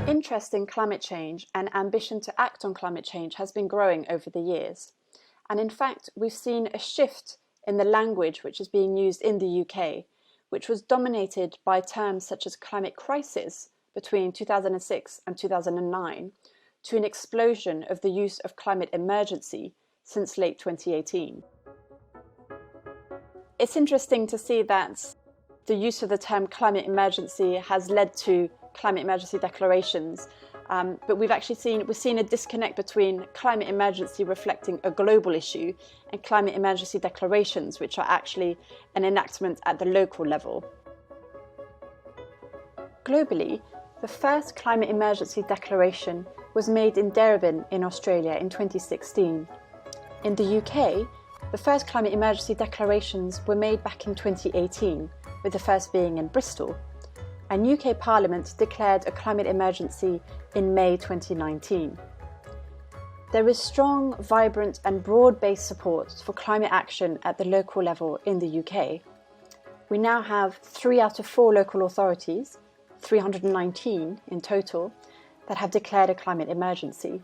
Interest in climate change and ambition to act on climate change has been growing over the years. And in fact, we've seen a shift in the language which is being used in the UK, which was dominated by terms such as climate crisis between 2006 and 2009, to an explosion of the use of climate emergency since late 2018. It's interesting to see that the use of the term climate emergency has led to climate emergency declarations, but we've seen a disconnect between climate emergency reflecting a global issue and climate emergency declarations, which are actually an enactment at the local level. Globally, the first climate emergency declaration was made in Darebin in Australia in 2016. In the UK, the first climate emergency declarations were made back in 2018, with the first being in Bristol. And UK Parliament declared a climate emergency in May 2019. There is strong, vibrant and broad-based support for climate action at the local level in the UK. We now have 3 out of 4 local authorities, 319 in total, that have declared a climate emergency.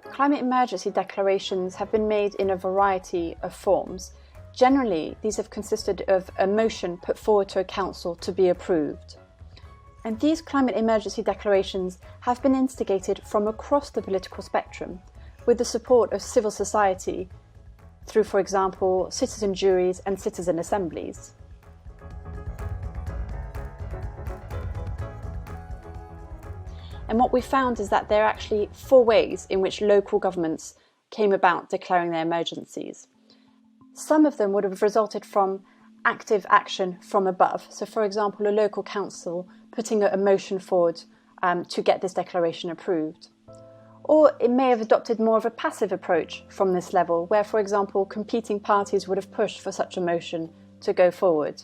Climate emergency declarations have been made in a variety of forms. Generally, these have consisted of a motion put forward to a council to be approved. And these climate emergency declarations have been instigated from across the political spectrum, with the support of civil society through, for example, citizen juries and citizen assemblies. And what we found is that there are actually 4 ways in which local governments came about declaring their emergencies. Some of them would have resulted from active action from above. So, for example, a local council putting a motion forward to get this declaration approved. Or it may have adopted more of a passive approach from this level, where, for example, competing parties would have pushed for such a motion to go forward.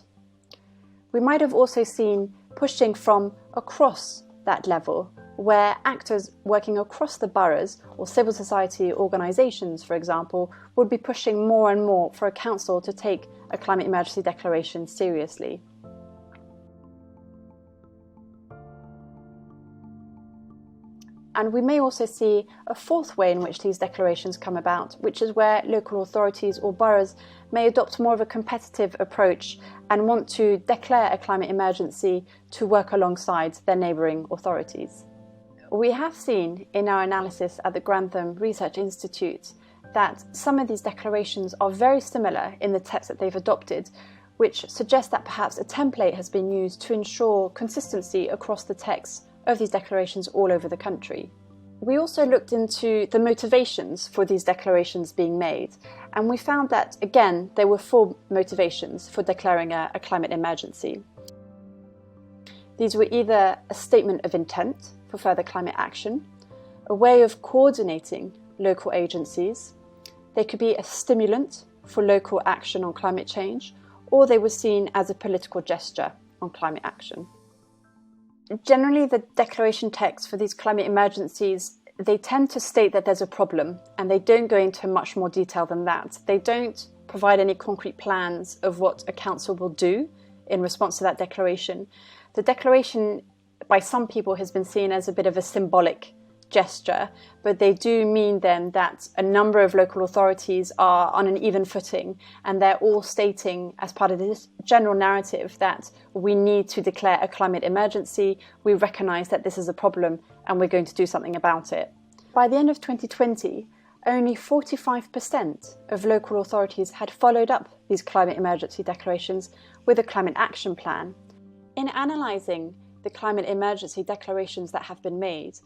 We might have also seen pushing from across that level, where actors working across the boroughs or civil society organisations, for example, would be pushing more and more for a council to take a climate emergency declaration seriously. And we may also see a 4th way in which these declarations come about, which is where local authorities or boroughs may adopt more of a competitive approach and want to declare a climate emergency to work alongside their neighbouring authorities. We have seen in our analysis at the Grantham Research Institute that some of these declarations are very similar in the text that they've adopted, which suggests that perhaps a template has been used to ensure consistency across the text of these declarations all over the country. We also looked into the motivations for these declarations being made, and we found that, again, there were 4 motivations for declaring a climate emergency. These were either a statement of intent for further climate action, a way of coordinating local agencies, they could be a stimulant for local action on climate change, or they were seen as a political gesture on climate action. Generally, the declaration text for these climate emergencies, they tend to state that there's a problem, and they don't go into much more detail than that. They don't provide any concrete plans of what a council will do in response to that declaration. The declaration by some people has been seen as a bit of a symbolic gesture, but they do mean then that a number of local authorities are on an even footing, and they're all stating as part of this general narrative that we need to declare a climate emergency, we recognise that this is a problem and we're going to do something about it. By the end of 2020, only 45% of local authorities had followed up these climate emergency declarations with a climate action plan. In analysing the climate emergency declarations that have been made,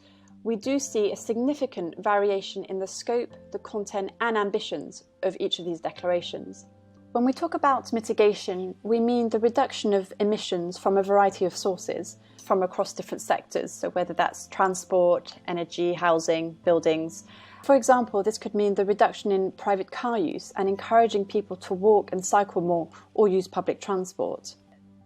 we do see a significant variation in the scope, the content and ambitions of each of these declarations. When we talk about mitigation, we mean the reduction of emissions from a variety of sources from across different sectors, so whether that's transport, energy, housing, buildings. For example, this could mean the reduction in private car use and encouraging people to walk and cycle more or use public transport.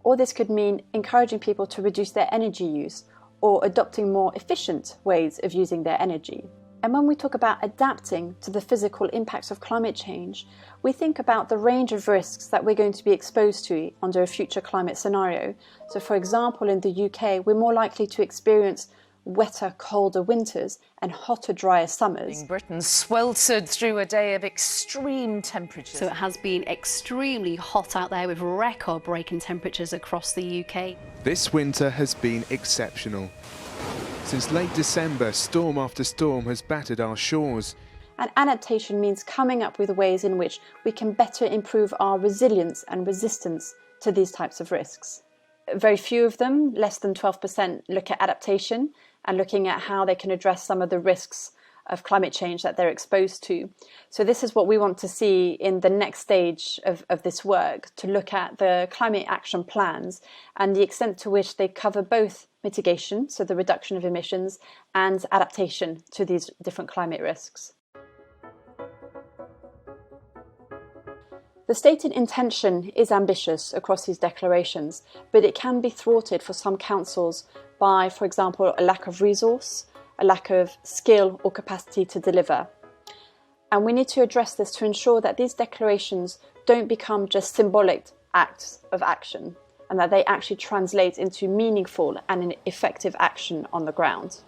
Or this could mean encouraging people to reduce their energy use or adopting more efficient ways of using their energy. And when we talk about adapting to the physical impacts of climate change, we think about the range of risks that we're going to be exposed to under a future climate scenario. So for example, in the UK, we're more likely to experience wetter, colder winters and hotter, drier summers. Britain sweltered through a day of extreme temperatures. So it has been extremely hot out there with record-breaking temperatures across the UK. This winter has been exceptional. Since late December, storm after storm has battered our shores. And adaptation means coming up with ways in which we can better improve our resilience and resistance to these types of risks. Very few of them, less than 12%, look at adaptation and looking at how they can address some of the risks of climate change that they're exposed to. So this is what we want to see in the next stage of this work, to look at the climate action plans and the extent to which they cover both mitigation, so the reduction of emissions, and adaptation to these different climate risks. The stated intention is ambitious across these declarations, but it can be thwarted for some councils by, for example, a lack of resource, a lack of skill or capacity to deliver. And we need to address this to ensure that these declarations don't become just symbolic acts of action, and that they actually translate into meaningful and effective action on the ground.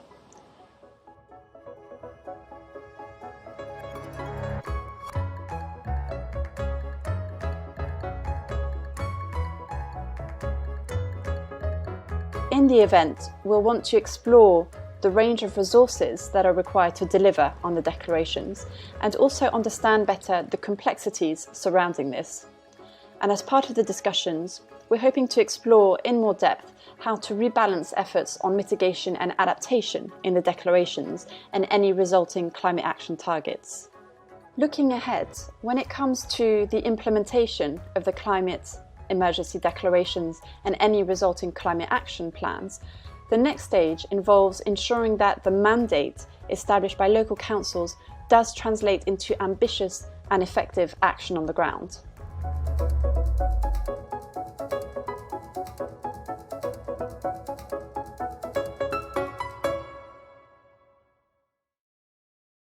In the event, we'll want to explore the range of resources that are required to deliver on the declarations, and also understand better the complexities surrounding this. And as part of the discussions, we're hoping to explore in more depth how to rebalance efforts on mitigation and adaptation in the declarations and any resulting climate action targets. Looking ahead, when it comes to the implementation of the climate emergency declarations and any resulting climate action plans, the next stage involves ensuring that the mandate established by local councils does translate into ambitious and effective action on the ground.